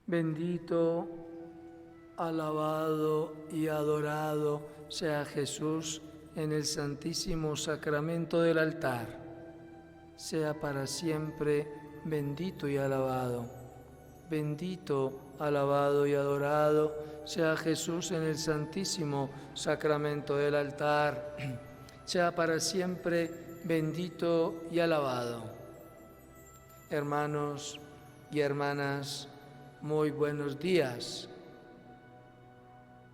Bendito, alabado y adorado sea Jesús en el Santísimo Sacramento del altar. Sea para siempre bendito y alabado. Bendito, alabado y adorado sea Jesús en el Santísimo Sacramento del altar. Sea para siempre bendito y alabado. Hermanos y hermanas, muy buenos días.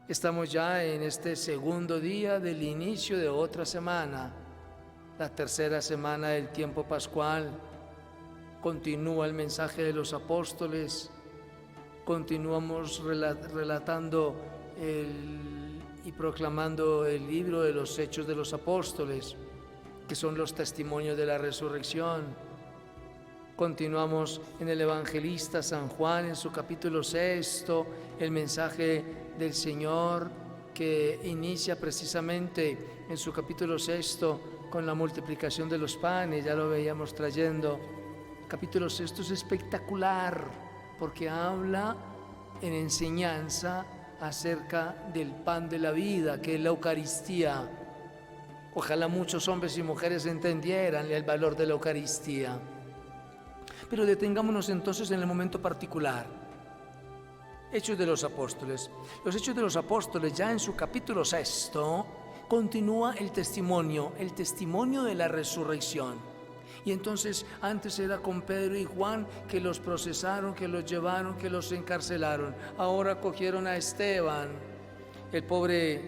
Estamos ya en este segundo día del inicio de otra semana, la tercera semana del tiempo pascual. Continúa el mensaje de los apóstoles, continuamos relatando y proclamando el libro de los Hechos de los Apóstoles, que son los testimonios de la resurrección. Continuamos en el evangelista San Juan, en su capítulo 6, el mensaje del Señor que inicia precisamente en su capítulo 6 con la multiplicación de los panes. Ya lo veíamos trayendo. El capítulo 6 es espectacular porque habla en enseñanza acerca del pan de la vida, que es la Eucaristía. Ojalá muchos hombres y mujeres entendieran el valor de la Eucaristía. Pero detengámonos entonces en el momento particular. Hechos de los Apóstoles. Los Hechos de los Apóstoles, ya en su capítulo 6, continúa el testimonio de la resurrección. Y entonces antes era con Pedro y Juan que los procesaron, que los llevaron, que los encarcelaron. Ahora cogieron a Esteban, el pobre,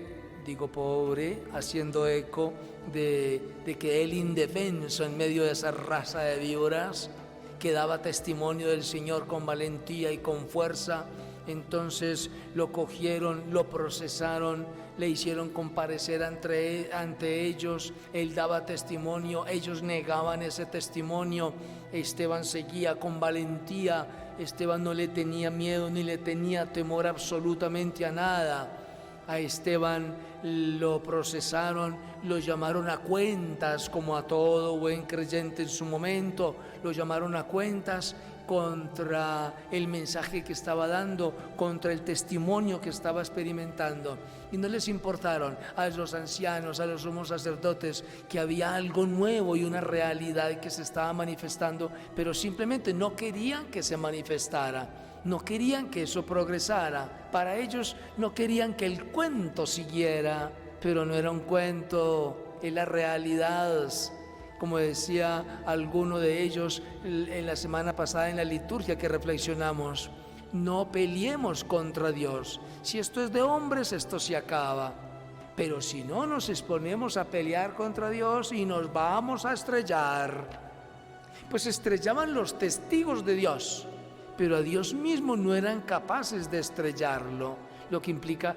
haciendo eco de que él indefenso en medio de esa raza de víboras, que daba testimonio del Señor con valentía y con fuerza. Entonces lo cogieron, lo procesaron, le hicieron comparecer ante ellos. Él daba testimonio, ellos negaban ese testimonio. Esteban seguía con valentía. Esteban no le tenía miedo ni le tenía temor absolutamente a nada. A Esteban lo procesaron, lo llamaron a cuentas, como a todo buen creyente en su momento. Lo llamaron a cuentas contra el mensaje que estaba dando, contra el testimonio que estaba experimentando. Y no les importaron a los ancianos, a los sumos sacerdotes, que había algo nuevo y una realidad que se estaba manifestando, pero simplemente no querían que se manifestara. No querían que eso progresara. Para ellos no querían que el cuento siguiera, pero no era un cuento, es la realidad. Como decía alguno de ellos en la semana pasada en la liturgia que reflexionamos, no peleemos contra Dios. Si esto es de hombres, esto se acaba. Pero si no nos exponemos a pelear contra Dios y nos vamos a estrellar, pues estrellaban los testigos de Dios, pero a Dios mismo no eran capaces de estrellarlo, lo que implica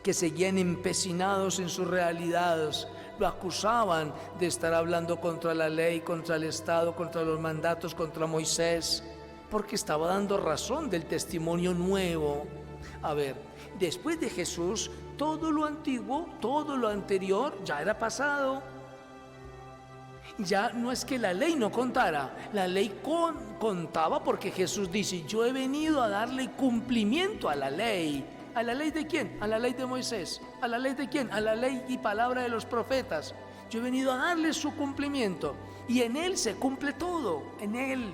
que seguían empecinados en sus realidades. Lo acusaban de estar hablando contra la ley, contra el Estado, contra los mandatos, contra Moisés, porque estaba dando razón del testimonio nuevo. A ver, después de Jesús, todo lo antiguo, todo lo anterior ya era pasado. Ya no es que la ley no contara, la ley contaba, porque Jesús dice: yo he venido a darle cumplimiento a la ley. ¿A la ley de quién? A la ley de Moisés. ¿A la ley de quién? A la ley y palabra de los profetas. Yo he venido a darle su cumplimiento, y en Él se cumple todo. En Él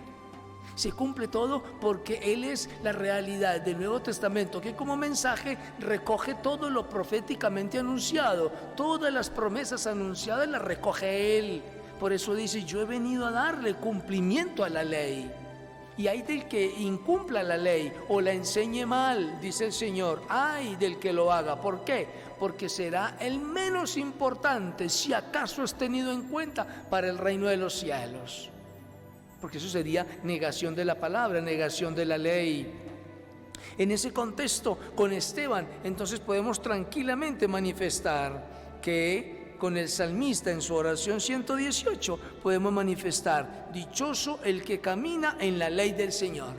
se cumple todo, porque Él es la realidad del Nuevo Testamento, que como mensaje recoge todo lo proféticamente anunciado. Todas las promesas anunciadas las recoge Él. Por eso dice: yo he venido a darle cumplimiento a la ley. Y hay del que incumpla la ley o la enseñe mal, dice el Señor. Ay del que lo haga. ¿Por qué? Porque será el menos importante, si acaso es tenido en cuenta, para el reino de los cielos. Porque eso sería negación de la palabra, negación de la ley. En ese contexto, con Esteban, entonces podemos tranquilamente manifestar que con el salmista en su oración 118 podemos manifestar: dichoso el que camina en la ley del Señor.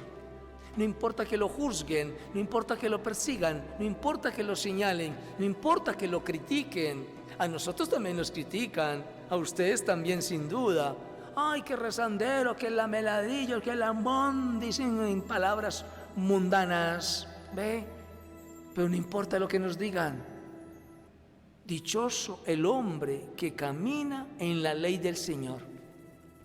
No importa que lo juzguen, no importa que lo persigan, no importa que lo señalen, no importa que lo critiquen. A nosotros también nos critican, a ustedes también sin duda. Ay, qué rezandero, qué lameladillo, qué lambón, dicen en palabras mundanas, ¿ve? Pero no importa lo que nos digan. Dichoso el hombre que camina en la ley del Señor.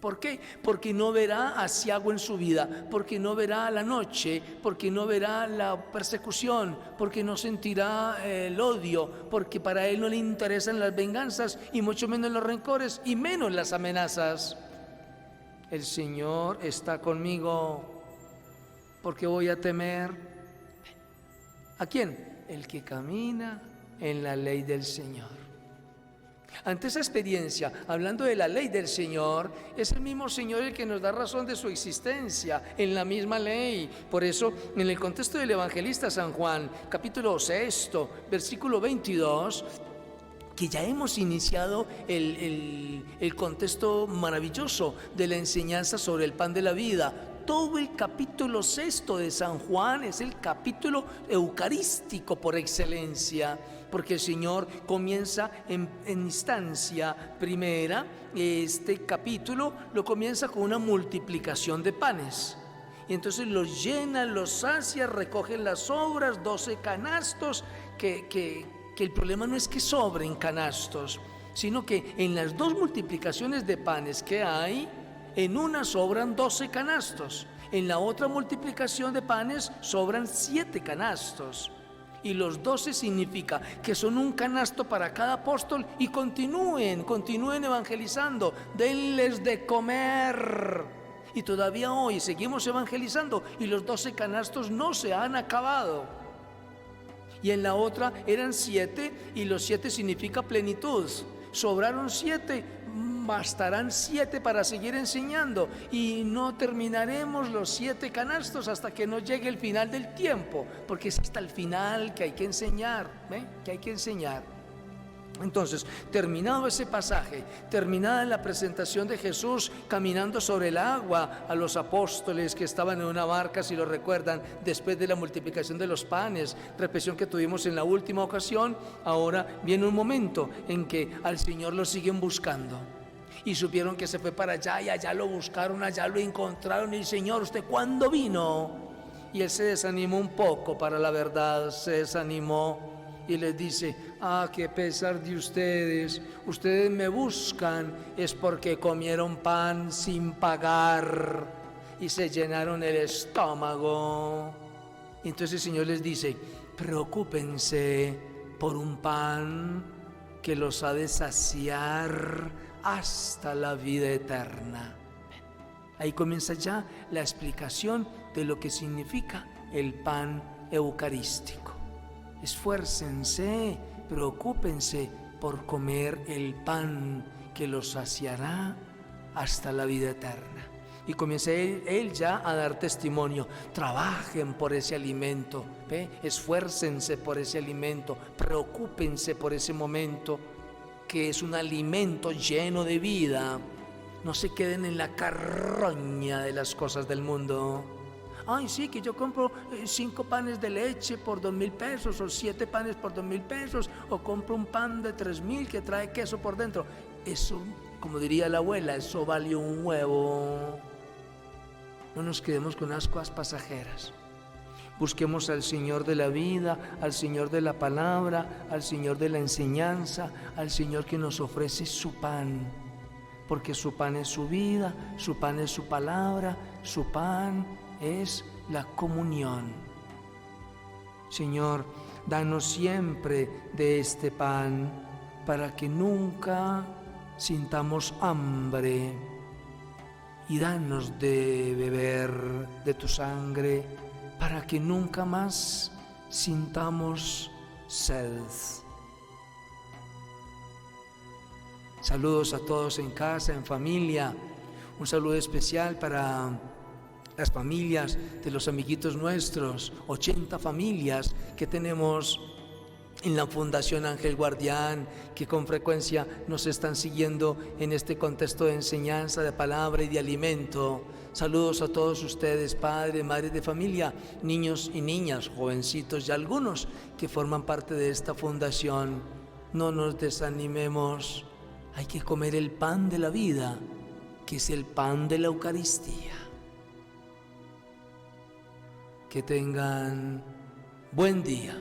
¿Por qué? Porque no verá aciago en su vida, porque no verá la noche, porque no verá la persecución, porque no sentirá el odio, porque para él no le interesan las venganzas y mucho menos los rencores y menos las amenazas. El Señor está conmigo, porque voy a temer. ¿A quién? El que camina en la ley del Señor. Ante esa experiencia, hablando de la ley del Señor, es el mismo Señor el que nos da razón de su existencia en la misma ley. Por eso, en el contexto del evangelista San Juan, capítulo 6, versículo 22, que ya hemos iniciado el contexto maravilloso de la enseñanza sobre el pan de la vida. Todo el capítulo 6 de San Juan es el capítulo eucarístico por excelencia, porque el Señor comienza en instancia primera. Este capítulo lo comienza con una multiplicación de panes. Y entonces los llena, los sacia, recogen las sobras, 12 canastos, que el problema no es que sobren canastos, sino que en las dos multiplicaciones de panes que hay, en una sobran 12 canastos, en la otra multiplicación de panes sobran 7 canastos. Y los 12 significa que son un canasto para cada apóstol y continúen evangelizando, denles de comer. Y todavía hoy seguimos evangelizando y los 12 canastos no se han acabado. Y en la otra eran 7 y los 7 significa plenitud. Sobraron 7, bastarán 7 para seguir enseñando y no terminaremos los 7 canastos hasta que no llegue el final del tiempo, porque es hasta el final que hay que enseñar, que hay que enseñar. Entonces, terminado ese pasaje, terminada la presentación de Jesús caminando sobre el agua a los apóstoles que estaban en una barca, si lo recuerdan, después de la multiplicación de los panes, repetición que tuvimos en la última ocasión, ahora viene un momento en que al Señor lo siguen buscando. Y supieron que se fue para allá y allá lo buscaron, allá lo encontraron y el Señor, ¿usted cuándo vino? Y él se desanimó un poco, para la verdad, se desanimó. Y les dice, que a pesar de ustedes me buscan, es porque comieron pan sin pagar y se llenaron el estómago. Y entonces el Señor les dice, preocúpense por un pan que los ha de saciar hasta la vida eterna. Ahí comienza ya la explicación de lo que significa el pan eucarístico. Esfuércense, preocúpense por comer el pan que los saciará hasta la vida eterna. Y comienza él ya a dar testimonio. Trabajen por ese alimento, esfuércense por ese alimento, preocúpense por ese momento que es un alimento lleno de vida. No se queden en la carroña de las cosas del mundo. Ay, sí, que yo compro 5 panes de leche por 2,000 pesos o 7 panes por 2,000 pesos o compro un pan de 3,000 que trae queso por dentro. Eso, como diría la abuela, eso vale un huevo. No nos quedemos con unas cosas pasajeras. Busquemos al Señor de la vida, al Señor de la palabra, al Señor de la enseñanza, al Señor que nos ofrece su pan, porque su pan es su vida, su pan es su palabra, su pan es la comunión. Señor, danos siempre de este pan para que nunca sintamos hambre, y danos de beber de tu sangre para que nunca más sintamos sed. Saludos a todos en casa, en familia. Un saludo especial para las familias de los amiguitos nuestros, 80 familias que tenemos en la Fundación Ángel Guardián, que con frecuencia nos están siguiendo en este contexto de enseñanza, de palabra y de alimento. Saludos a todos ustedes, padres, madres de familia, niños y niñas, jovencitos y algunos que forman parte de esta fundación. No nos desanimemos, hay que comer el pan de la vida, que es el pan de la Eucaristía. Que tengan buen día.